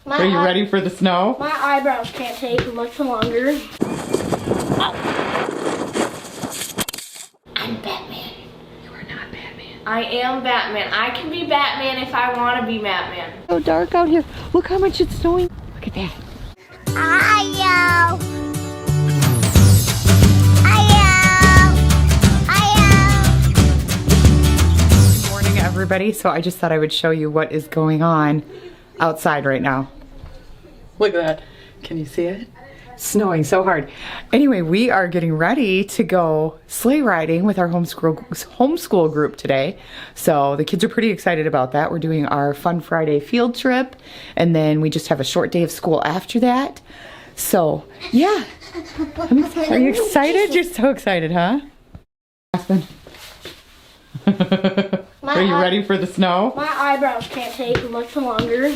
Are you ready for the snow? My eyebrows can't take much longer. Oh. I'm Batman. You are not Batman. I am Batman. I can be Batman if I want to be Batman. So dark out here. Look how much it's snowing. Look at that. Good morning, everybody. So I just thought I would show you what is going on outside right now. Look at that. Can you see it? Snowing so hard. Anyway, we are getting ready to go sleigh riding with our homeschool group today. So the kids are pretty excited about that. We're doing our Fun Friday field trip, and then we just have a short day of school after that. So yeah, I'm excited. Are you excited? You're so excited, huh? Aspen. Are you ready for the snow? My eyebrows can't take much longer.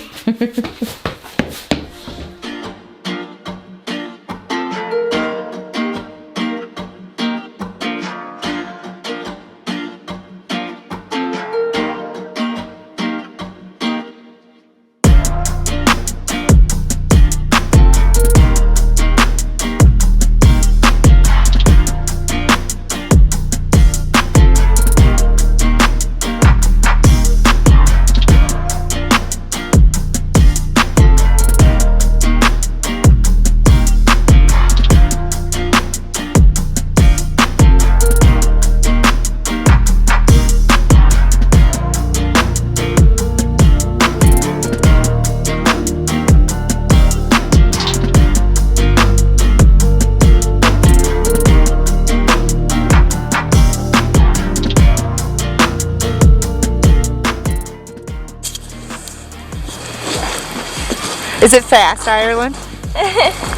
Is it fast, Ireland?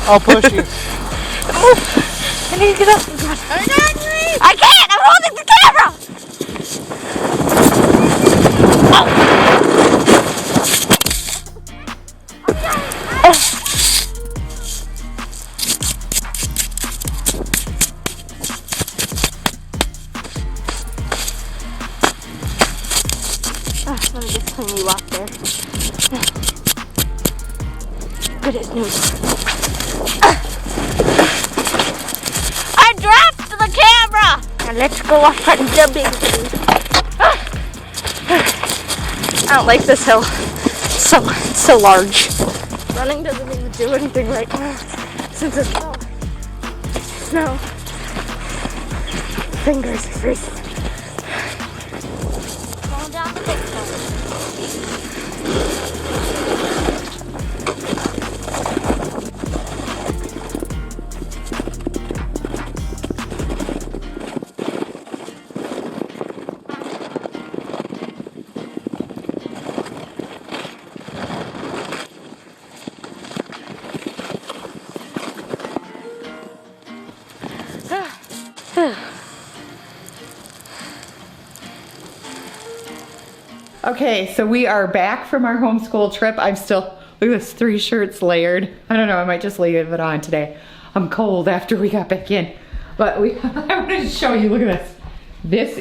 I'll push you. I need to get up. I can't! I'm holding the camera! Let me just clean you off there. Good as new. I dropped the camera! Now let's go off on Dubuque. I don't like this hill. It's so large. Running doesn't even do anything right now since it's snow. Fingers are freezing. Going down the big hill. Okay, so we are back from our homeschool trip. I'm still, look at this, 3 shirts layered. I don't know, I might just leave it on today. I'm cold after we got back in. But I wanted to show you, look at this.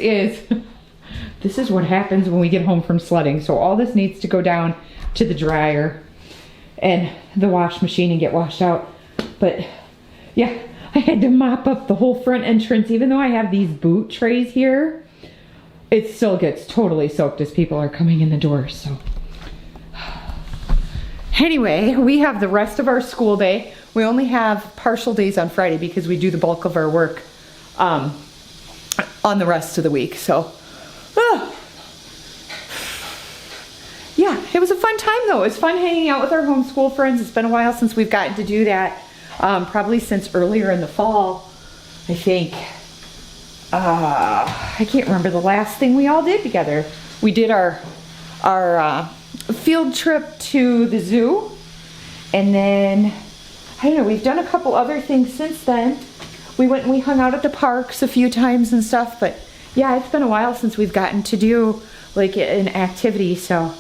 This is what happens when we get home from sledding. So all this needs to go down to the dryer and the wash machine and get washed out. But yeah, I had to mop up the whole front entrance, even though I have these boot trays here. It still gets totally soaked as people are coming in the door, so. Anyway, we have the rest of our school day. We only have partial days on Friday because we do the bulk of our work on the rest of the week, so. Yeah, it was a fun time though. It was fun hanging out with our homeschool friends. It's been a while since we've gotten to do that. Probably since earlier in the fall, I think. I can't remember the last thing we all did together. We did our field trip to the zoo, and then I don't know, we've done a couple other things since then. We went and we hung out at the parks a few times and stuff, but yeah, it's been a while since we've gotten to do like an activity. So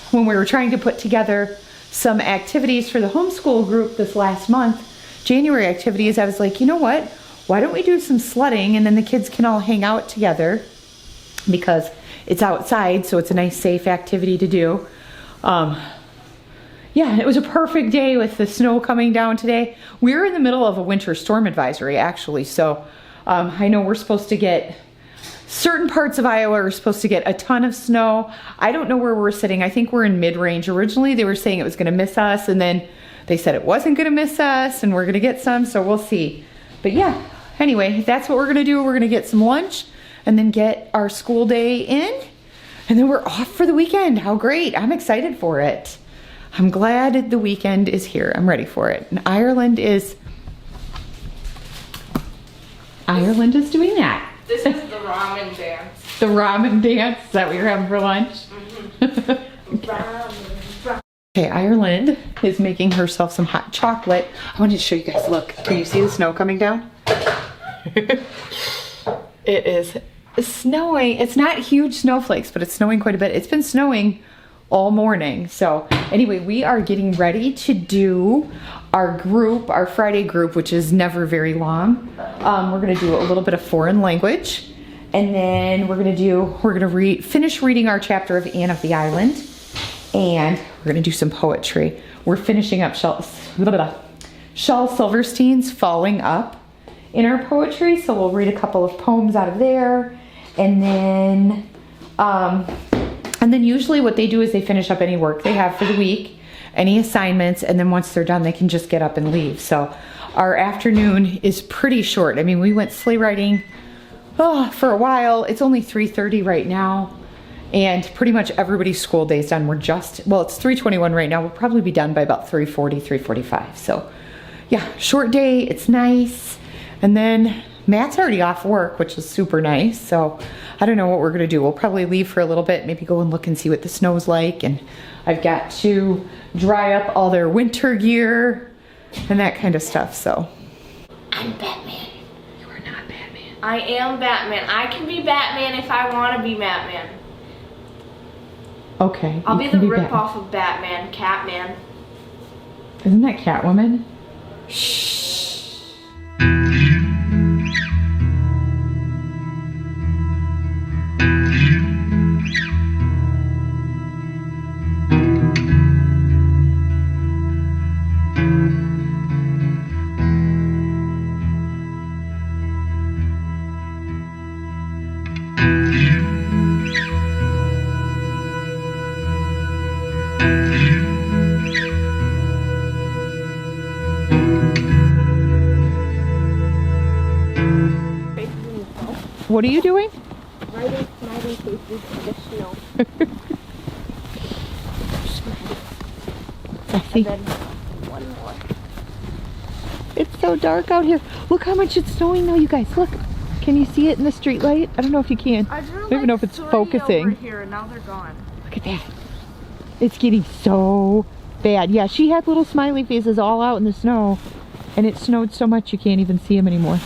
when we were trying to put together some activities for the homeschool group this last month, January activities, I was like, you know what? Why don't we do some sledding and then the kids can all hang out together because it's outside, so it's a nice safe activity to do. yeah, it was a perfect day with the snow coming down today. We're in the middle of a winter storm advisory, actually. So I know we're supposed to get, certain parts of Iowa are supposed to get a ton of snow. I don't know where we're sitting. I think we're in mid-range. Originally, they were saying it was going to miss us, and then they said it wasn't going to miss us, and we're going to get some, so we'll see. But yeah, anyway, that's what we're going to do. We're going to get some lunch and then get our school day in, and then we're off for the weekend. How great. I'm excited for it. I'm glad the weekend is here. I'm ready for it. And Ireland is doing that. This is the ramen dance. The ramen dance? Is that what you're having for lunch? Ramen. Okay, Ireland is making herself some hot chocolate. I wanted to show you guys, look. Can you see the snow coming down? It is snowing. It's not huge snowflakes, but it's snowing quite a bit. It's been snowing all morning. So anyway, we are getting ready to do our group, our Friday group, which is never very long. We're gonna do a little bit of foreign language, and then we're gonna finish reading our chapter of Anne of the Island, and we're gonna do some poetry. We're finishing up Shel Silverstein's Falling Up in our poetry, so we'll read a couple of poems out of there, and then usually what they do is they finish up any work they have for the week, any assignments, and then once they're done, they can just get up and leave. So our afternoon is pretty short. I mean, we went sleigh riding for a while. It's only 3:30 right now, and pretty much everybody's school day is done. It's 3:21 right now. We'll probably be done by about 3:40, 3:45. So yeah, short day, it's nice. And then Matt's already off work, which is super nice. So I don't know what we're gonna do. We'll probably leave for a little bit, maybe go and look and see what the snow's like. And I've got to dry up all their winter gear and that kind of stuff, so. I'm Batman. You are not Batman. I am Batman. I can be Batman if I want to be Batman. Okay. I'll you be the can ripoff of Batman, Catman. Isn't that Catwoman? Shh. What are you doing? Writing smiley faces in the snow. Sassy. Then one more. It's so dark out here. Look how much it's snowing though, you guys. Look. Can you see it in the street light? I don't know if you can. I don't even know if it's focusing. Over here, and now they're gone. Look at that. It's getting so bad. Yeah, she had little smiley faces all out in the snow, and it snowed so much you can't even see them anymore.